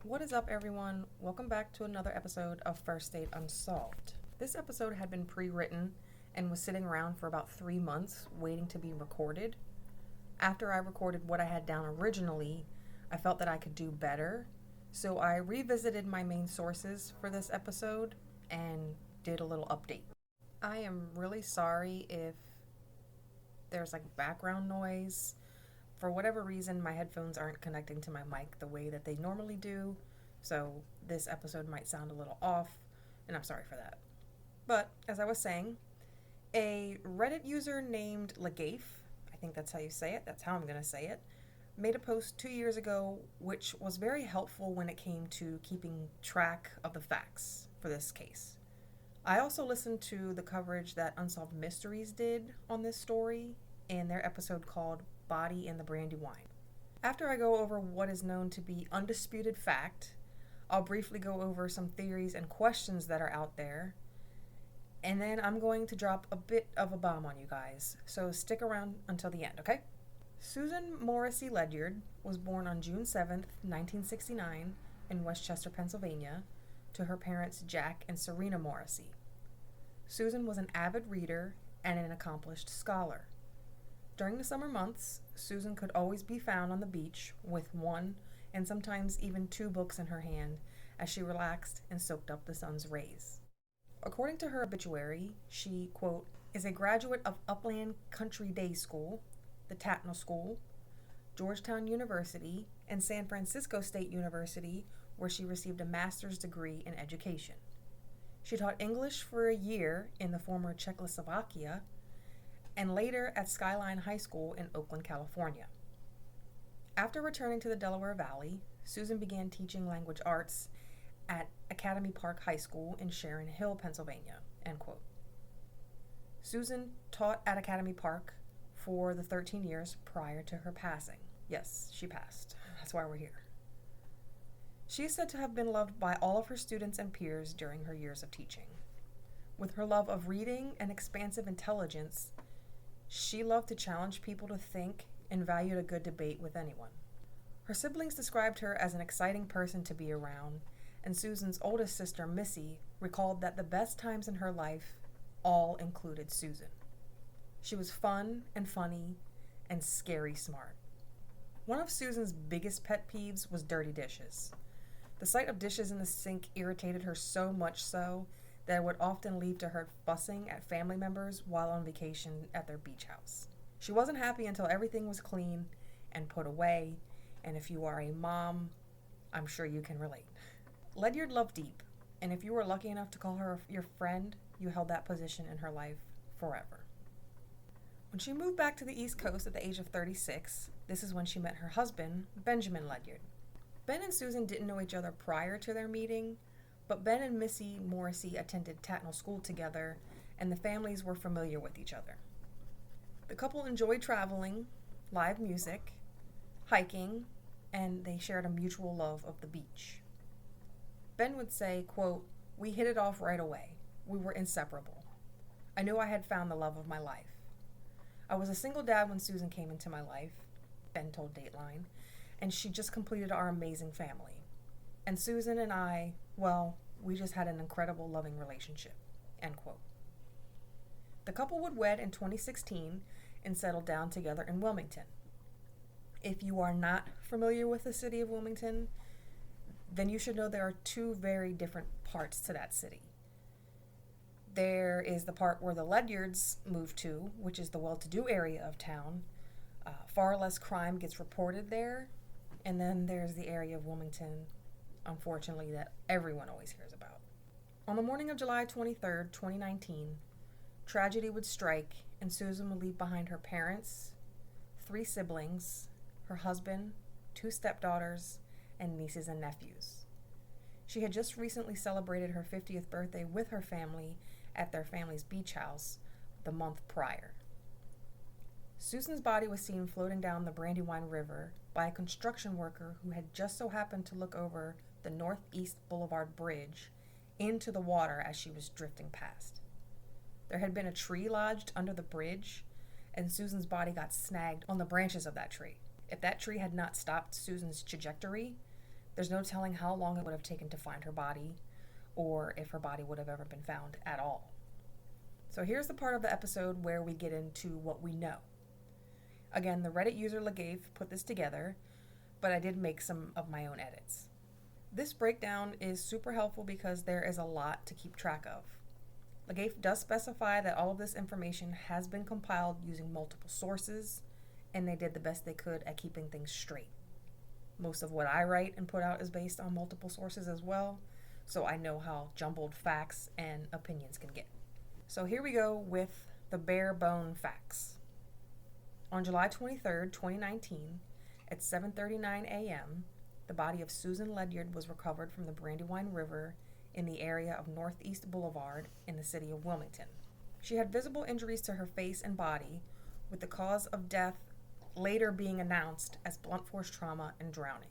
What is up, everyone? Welcome back to another episode of First Date Unsolved. This episode had been pre-written and was sitting around for about 3 months waiting to be recorded. After I recorded what I had down originally, I felt that I could do better, so I revisited my main sources for this episode and did a little update. I am really sorry if there's background noise. For whatever reason, my headphones aren't connecting to my mic the way that they normally do, so this episode might sound a little off, and I'm sorry for that. But, as I was saying, a Reddit user named Legafe, I think that's how you say it, that's how I'm going to say it, made a post 2 years ago which was very helpful when it came to keeping track of the facts for this case. I also listened to the coverage that Unsolved Mysteries did on this story in their episode called Body in the Brandywine. After I go over what is known to be undisputed fact, I'll briefly go over some theories and questions that are out there, and then I'm going to drop a bit of a bomb on you guys, so stick around until the end, okay? Susan Morrisey Ledyard was born on June 7th, 1969 in Westchester, Pennsylvania, to her parents Jack and Serena Morrisey. Susan was an avid reader and an accomplished scholar. During the summer months, Susan could always be found on the beach with one and sometimes even two books in her hand as she relaxed and soaked up the sun's rays. According to her obituary, she, quote, is a graduate of Upland Country Day School, the Tatnall School, Georgetown University, and San Francisco State University, where she received a master's degree in education. She taught English for a year in the former Czechoslovakia and later at Skyline High School in Oakland, California. After returning to the Delaware Valley, Susan began teaching language arts at Academy Park High School in Sharon Hill, Pennsylvania, end quote. Susan taught at Academy Park for the 13 years prior to her passing. Yes, she passed. That's why we're here. She is said to have been loved by all of her students and peers during her years of teaching. With her love of reading and expansive intelligence, she loved to challenge people to think and valued a good debate with anyone. Her siblings described her as an exciting person to be around, and Susan's oldest sister, Missy, recalled that the best times in her life all included Susan. She was fun and funny and scary smart. One of Susan's biggest pet peeves was dirty dishes. The sight of dishes in the sink irritated her so much so that it would often lead to her fussing at family members while on vacation at their beach house. She wasn't happy until everything was clean and put away, and if you are a mom, I'm sure you can relate. Ledyard loved deep, and if you were lucky enough to call her your friend, you held that position in her life forever. When she moved back to the East Coast at the age of 36, this is when she met her husband, Benjamin Ledyard. Ben and Susan didn't know each other prior to their meeting, but Ben and Missy Morrisey attended Tatnall School together, and the families were familiar with each other. The couple enjoyed traveling, live music, hiking, and they shared a mutual love of the beach. Ben would say, quote, "We hit it off right away. We were inseparable. I knew I had found the love of my life. I was a single dad when Susan came into my life," Ben told Dateline, "and she just completed our amazing family. And Susan and I, well, we just had an incredible loving relationship," end quote. The couple would wed in 2016 and settle down together in Wilmington. If you are not familiar with the city of Wilmington, then you should know there are two very different parts to that city. There is the part where the Ledyards moved to, which is the well-to-do area of town. Far less crime gets reported there. And then there's the area of Wilmington, unfortunately, that everyone always hears about. On the morning of July 23rd, 2019, tragedy would strike and Susan would leave behind her parents, 3 siblings, her husband, 2 stepdaughters, and nieces and nephews. She had just recently celebrated her 50th birthday with her family at their family's beach house the month prior. Susan's body was seen floating down the Brandywine River by a construction worker who had just so happened to look over the Northeast Boulevard Bridge into the water as she was drifting past. There had been a tree lodged under the bridge, and Susan's body got snagged on the branches of that tree. If that tree had not stopped Susan's trajectory, There's no telling how long it would have taken to find her body, or if her body would have ever been found at all. So here's the part of the episode where we get into what we know. Again, the Reddit user Ledyard put this together, but I did make some of my own edits. This breakdown is super helpful because there is a lot to keep track of. Ledyard does specify that all of this information has been compiled using multiple sources, and they did the best they could at keeping things straight. Most of what I write and put out is based on multiple sources as well, so I know how jumbled facts and opinions can get. So here we go with the bare bone facts. On July 23rd, 2019, at 7:39 a.m., the body of Susan Ledyard was recovered from the Brandywine River in the area of Northeast Boulevard in the city of Wilmington. She had visible injuries to her face and body, with the cause of death later being announced as blunt force trauma and drowning.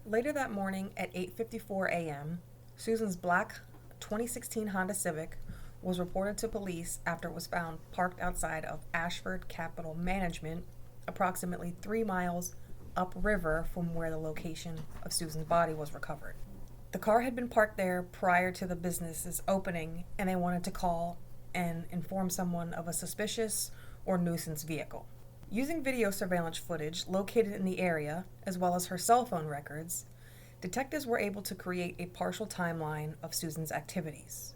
Later that morning at 8:54 a.m., Susan's black 2016 Honda Civic was reported to police after it was found parked outside of Ashford Capital Management, approximately 3 miles upriver from where the location of Susan's body was recovered. The car had been parked there prior to the business's opening, and they wanted to call and inform someone of a suspicious or nuisance vehicle. Using video surveillance footage located in the area, as well as her cell phone records, detectives were able to create a partial timeline of Susan's activities.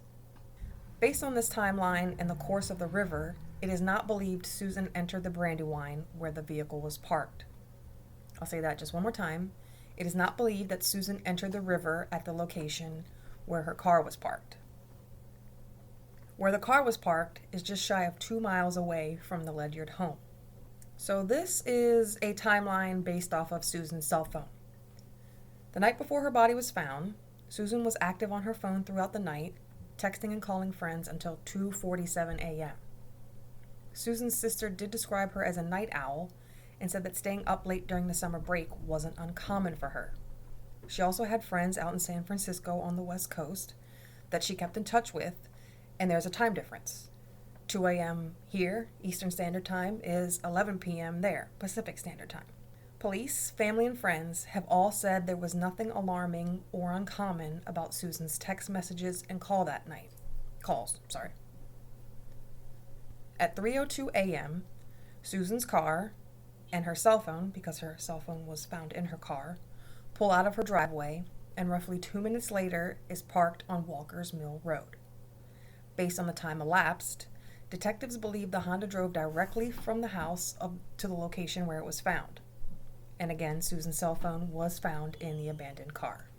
Based on this timeline and the course of the river, it is not believed Susan entered the Brandywine where the vehicle was parked. I'll say that just one more time. It is not believed that Susan entered the river at the location where her car was parked. Where the car was parked is just shy of 2 miles away from the Ledyard home. So this is a timeline based off of Susan's cell phone. The night before her body was found, Susan was active on her phone throughout the night, texting and calling friends until 2:47 a.m. Susan's sister did describe her as a night owl and said that staying up late during the summer break wasn't uncommon for her. She also had friends out in San Francisco on the West Coast that she kept in touch with, and there's a time difference. 2 a.m. here, Eastern Standard Time, is 11 p.m. there, Pacific Standard Time. Police, family, and friends have all said there was nothing alarming or uncommon about Susan's text messages and calls. At 3:02 a.m., Susan's car and her cell phone, because her cell phone was found in her car, pull out of her driveway, and roughly 2 minutes later is parked on Walker's Mill Road. Based on the time elapsed, detectives believe the Honda drove directly from the house to the location where it was found. And again, Susan's cell phone was found in the abandoned car.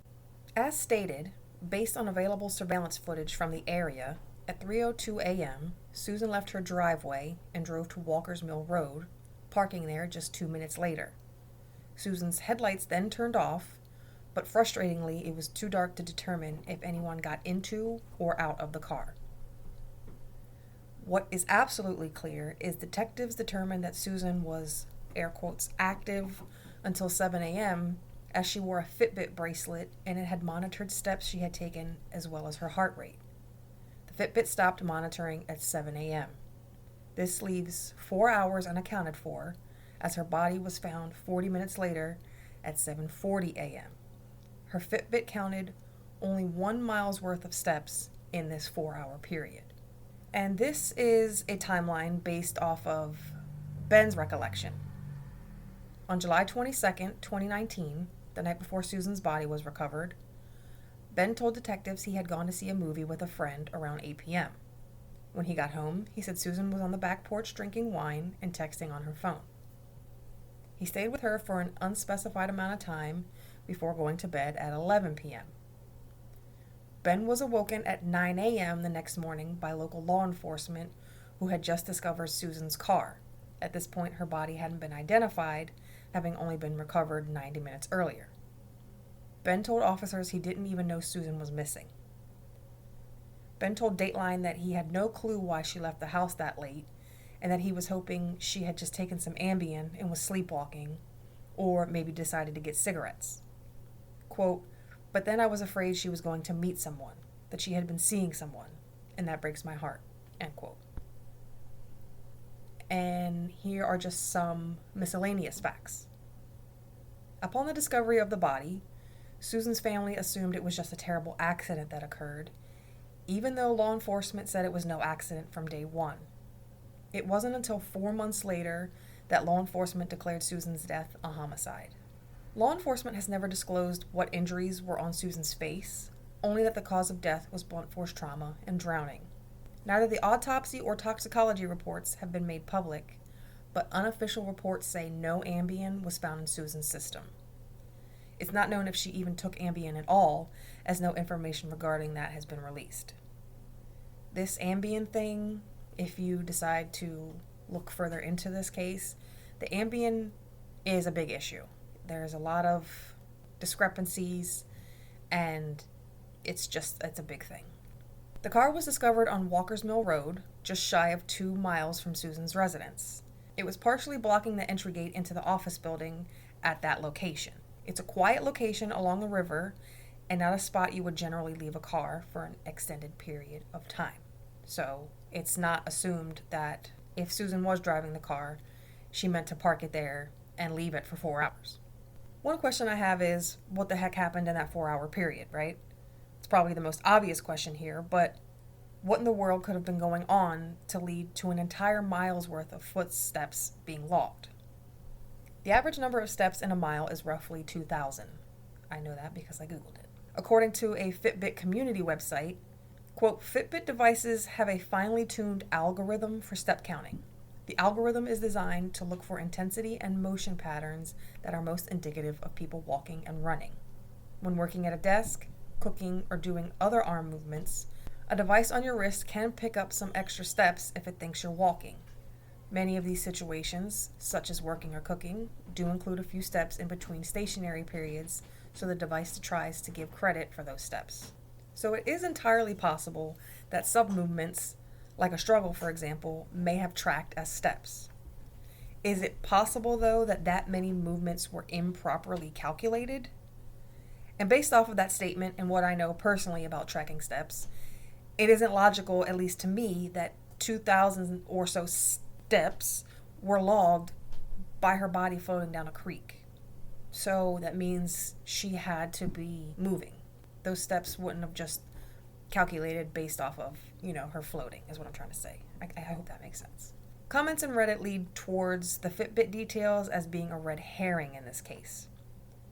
As stated, based on available surveillance footage from the area, at 3:02 a.m., Susan left her driveway and drove to Walker's Mill Road, parking there just 2 minutes later. Susan's headlights then turned off, but frustratingly, it was too dark to determine if anyone got into or out of the car. What is absolutely clear is detectives determined that Susan was, air quotes, active until 7 a.m. as she wore a Fitbit bracelet and it had monitored steps she had taken as well as her heart rate. The Fitbit stopped monitoring at 7 a.m. This leaves 4 hours unaccounted for, as her body was found 40 minutes later at 7:40 a.m. Her Fitbit counted only 1 mile's worth of steps in this 4-hour period. And this is a timeline based off of Ben's recollection. On July 22nd, 2019, the night before Susan's body was recovered, Ben told detectives he had gone to see a movie with a friend around 8 p.m. When he got home, he said Susan was on the back porch drinking wine and texting on her phone. He stayed with her for an unspecified amount of time before going to bed at 11 p.m. Ben was awoken at 9 a.m. the next morning by local law enforcement who had just discovered Susan's car. At this point, her body hadn't been identified, having only been recovered 90 minutes earlier. Ben told officers he didn't even know Susan was missing. Ben told Dateline that he had no clue why she left the house that late, and that he was hoping she had just taken some Ambien and was sleepwalking, or maybe decided to get cigarettes. Quote, "But then I was afraid she was going to meet someone, that she had been seeing someone, and that breaks my heart," end quote. And here are just some miscellaneous facts. Upon the discovery of the body, Susan's family assumed it was just a terrible accident that occurred, even though law enforcement said it was no accident from day one. It wasn't until 4 months later that law enforcement declared Susan's death a homicide. Law enforcement has never disclosed what injuries were on Susan's face, only that the cause of death was blunt force trauma and drowning. Neither the autopsy or toxicology reports have been made public, but unofficial reports say no Ambien was found in Susan's system. It's not known if she even took Ambien at all, as no information regarding that has been released. This Ambien thing, if you decide to look further into this case, the Ambien is a big issue. There's a lot of discrepancies, and it's a big thing. The car was discovered on Walker's Mill Road, just shy of 2 miles from Susan's residence. It was partially blocking the entry gate into the office building at that location. It's a quiet location along the river and not a spot you would generally leave a car for an extended period of time. So it's not assumed that if Susan was driving the car, she meant to park it there and leave it for 4 hours. One question I have is, what the heck happened in that 4-hour period, right? It's probably the most obvious question here, but what in the world could have been going on to lead to an entire mile's worth of footsteps being logged? The average number of steps in a mile is roughly 2,000. I know that because I Googled it. According to a Fitbit community website, quote, Fitbit devices have a finely tuned algorithm for step counting. The algorithm is designed to look for intensity and motion patterns that are most indicative of people walking and running. When working at a desk, cooking, or doing other arm movements, a device on your wrist can pick up some extra steps if it thinks you're walking. Many of these situations, such as working or cooking, do include a few steps in between stationary periods, so the device tries to give credit for those steps. So it is entirely possible that sub-movements, like a struggle for example, may have tracked as steps. Is it possible though that many movements were improperly calculated? And based off of that statement and what I know personally about tracking steps, it isn't logical, at least to me, that 2,000 or so steps were logged by her body floating down a creek. So that means she had to be moving. Those steps wouldn't have just calculated based off of, her floating, is what I'm trying to say. I hope that makes sense. Comments in Reddit lead towards the Fitbit details as being a red herring in this case.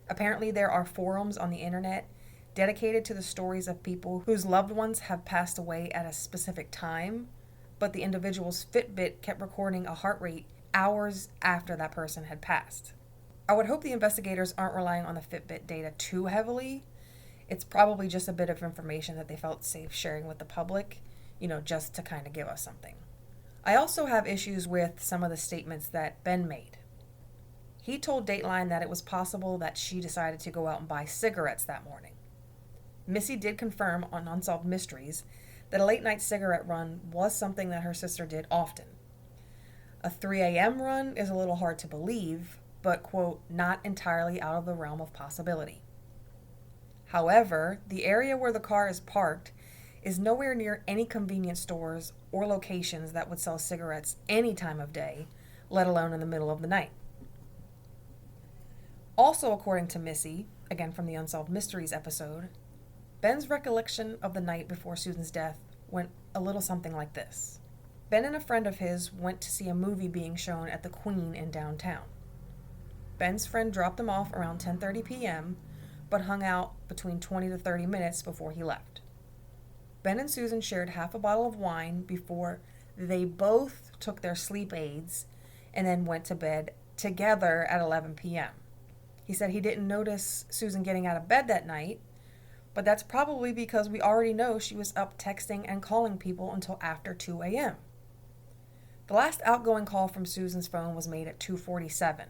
Apparently there are forums on the internet dedicated to the stories of people whose loved ones have passed away at a specific time, but the individual's Fitbit kept recording a heart rate hours after that person had passed. I would hope the investigators aren't relying on the Fitbit data too heavily. It's probably just a bit of information that they felt safe sharing with the public, just to kind of give us something. I also have issues with some of the statements that Ben made. He told Dateline that it was possible that she decided to go out and buy cigarettes that morning. Missy did confirm on Unsolved Mysteries that a late-night cigarette run was something that her sister did often. A 3 a.m. run is a little hard to believe, but, quote, not entirely out of the realm of possibility. However, the area where the car is parked is nowhere near any convenience stores or locations that would sell cigarettes any time of day, let alone in the middle of the night. Also, according to Missy, again from the Unsolved Mysteries episode, Ben's recollection of the night before Susan's death went a little something like this. Ben and a friend of his went to see a movie being shown at the Queen in downtown. Ben's friend dropped him off around 10:30 p.m., but hung out between 20 to 30 minutes before he left. Ben and Susan shared half a bottle of wine before they both took their sleep aids and then went to bed together at 11 p.m. He said he didn't notice Susan getting out of bed that night, but that's probably because we already know she was up texting and calling people until after 2 a.m. The last outgoing call from Susan's phone was made at 2:47.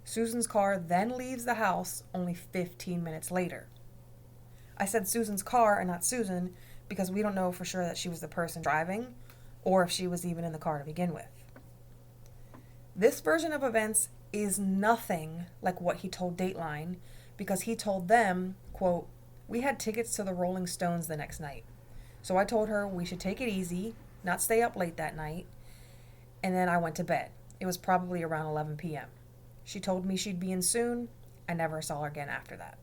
Susan's car then leaves the house only 15 minutes later. I said Susan's car and not Susan because we don't know for sure that she was the person driving or if she was even in the car to begin with. This version of events is nothing like what he told Dateline because he told them, quote, we had tickets to the Rolling Stones the next night. So I told her we should take it easy, not stay up late that night, and then I went to bed. It was probably around 11 p.m. She told me she'd be in soon. I never saw her again after that.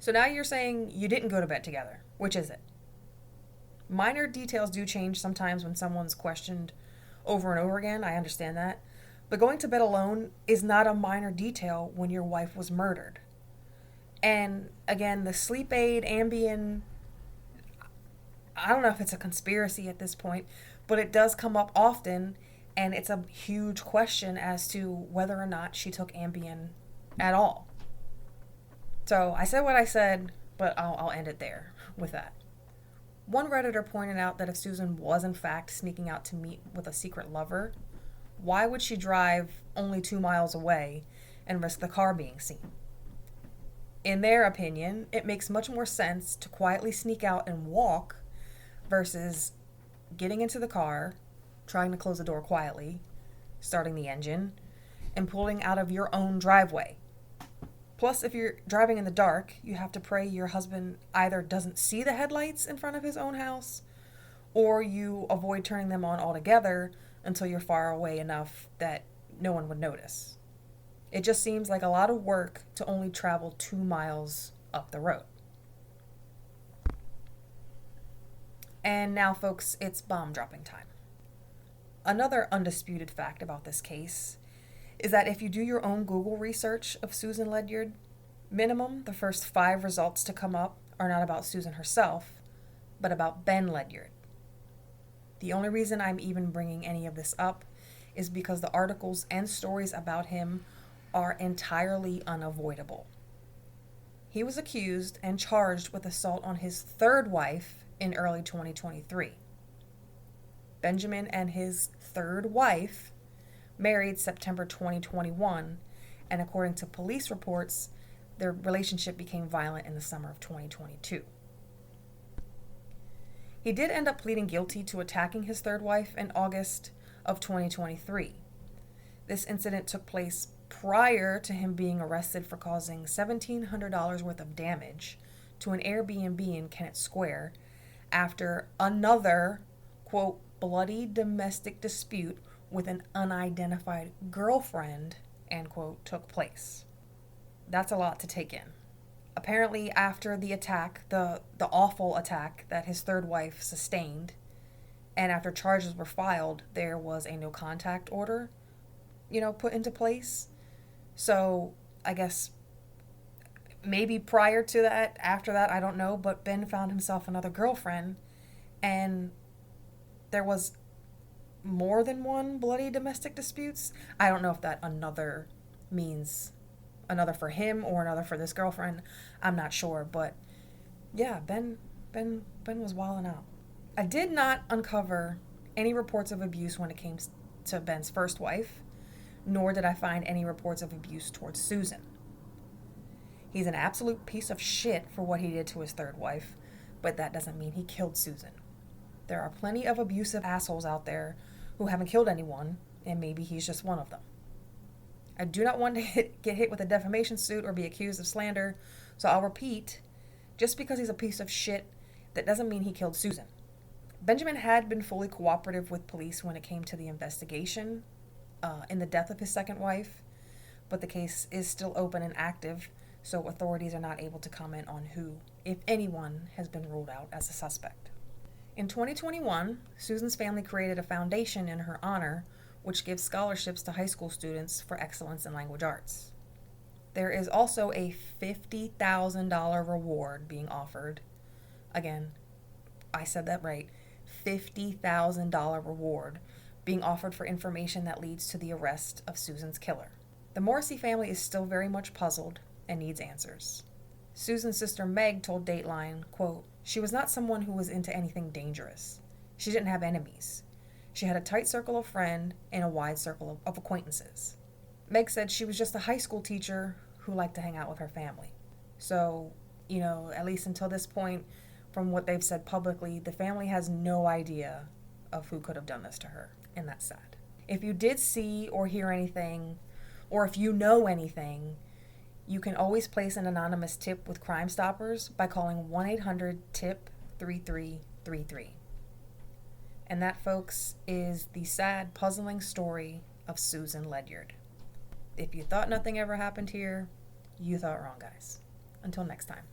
So now you're saying you didn't go to bed together. Which is it? Minor details do change sometimes when someone's questioned over and over again. I understand that. But going to bed alone is not a minor detail when your wife was murdered. And again, the sleep aid, Ambien, I don't know if it's a conspiracy at this point, but it does come up often, and it's a huge question as to whether or not she took Ambien at all. So I said what I said, but I'll end it there with that. One Redditor pointed out that if Susan was in fact sneaking out to meet with a secret lover, why would she drive only 2 miles away and risk the car being seen? In their opinion, it makes much more sense to quietly sneak out and walk versus getting into the car, trying to close the door quietly, starting the engine, and pulling out of your own driveway. Plus, if you're driving in the dark, you have to pray your husband either doesn't see the headlights in front of his own house, or you avoid turning them on altogether until you're far away enough that no one would notice. It just seems like a lot of work to only travel 2 miles up the road. And now, folks, it's bomb dropping time. Another undisputed fact about this case is that if you do your own Google research of Susan Ledyard, minimum the first 5 results to come up are not about Susan herself, but about Ben Ledyard. The only reason I'm even bringing any of this up is because the articles and stories about him are entirely unavoidable. He was accused and charged with assault on his 3rd wife in early 2023. Benjamin and his 3rd wife married September 2021, and according to police reports, their relationship became violent in the summer of 2022. He did end up pleading guilty to attacking his 3rd wife in August of 2023. This incident took place prior to him being arrested for causing $1,700 worth of damage to an Airbnb in Kennett Square after another, quote, bloody domestic dispute with an unidentified girlfriend, end quote, took place. That's a lot to take in. Apparently, after the attack, the awful attack that his 3rd wife sustained, and after charges were filed, there was a no contact order, put into place. So I guess maybe prior to that, after that, I don't know, but Ben found himself another girlfriend, and there was more than one bloody domestic disputes. I don't know if that another means another for him or another for this girlfriend. I'm not sure, but yeah, Ben was wilding out. I did not uncover any reports of abuse when it came to Ben's 1st wife, nor did I find any reports of abuse towards Susan. He's an absolute piece of shit for what he did to his 3rd wife, but that doesn't mean he killed Susan. There are plenty of abusive assholes out there who haven't killed anyone, and maybe he's just one of them. I do not want to get hit with a defamation suit or be accused of slander, so I'll repeat, just because he's a piece of shit, that doesn't mean he killed Susan. Benjamin had been fully cooperative with police when it came to the investigation in the death of his 2nd wife, but the case is still open and active, so authorities are not able to comment on who, if anyone, has been ruled out as a suspect. In 2021, Susan's family created a foundation in her honor, which gives scholarships to high school students for excellence in language arts. There is also a $50,000 reward being offered. Again, I said that right. $50,000 reward being offered for information that leads to the arrest of Susan's killer. The Morrisey family is still very much puzzled and needs answers. Susan's sister Meg told Dateline, quote, "She was not someone who was into anything dangerous. She didn't have enemies. She had a tight circle of friends and a wide circle of acquaintances." Meg said she was just a high school teacher who liked to hang out with her family. So, at least until this point, from what they've said publicly, the family has no idea of who could have done this to her, and that's sad. If you did see or hear anything, or if you know anything, you can always place an anonymous tip with Crime Stoppers by calling 1-800-TIP-3333. And that, folks, is the sad, puzzling story of Susan Ledyard. If you thought nothing ever happened here, you thought wrong, guys. Until next time.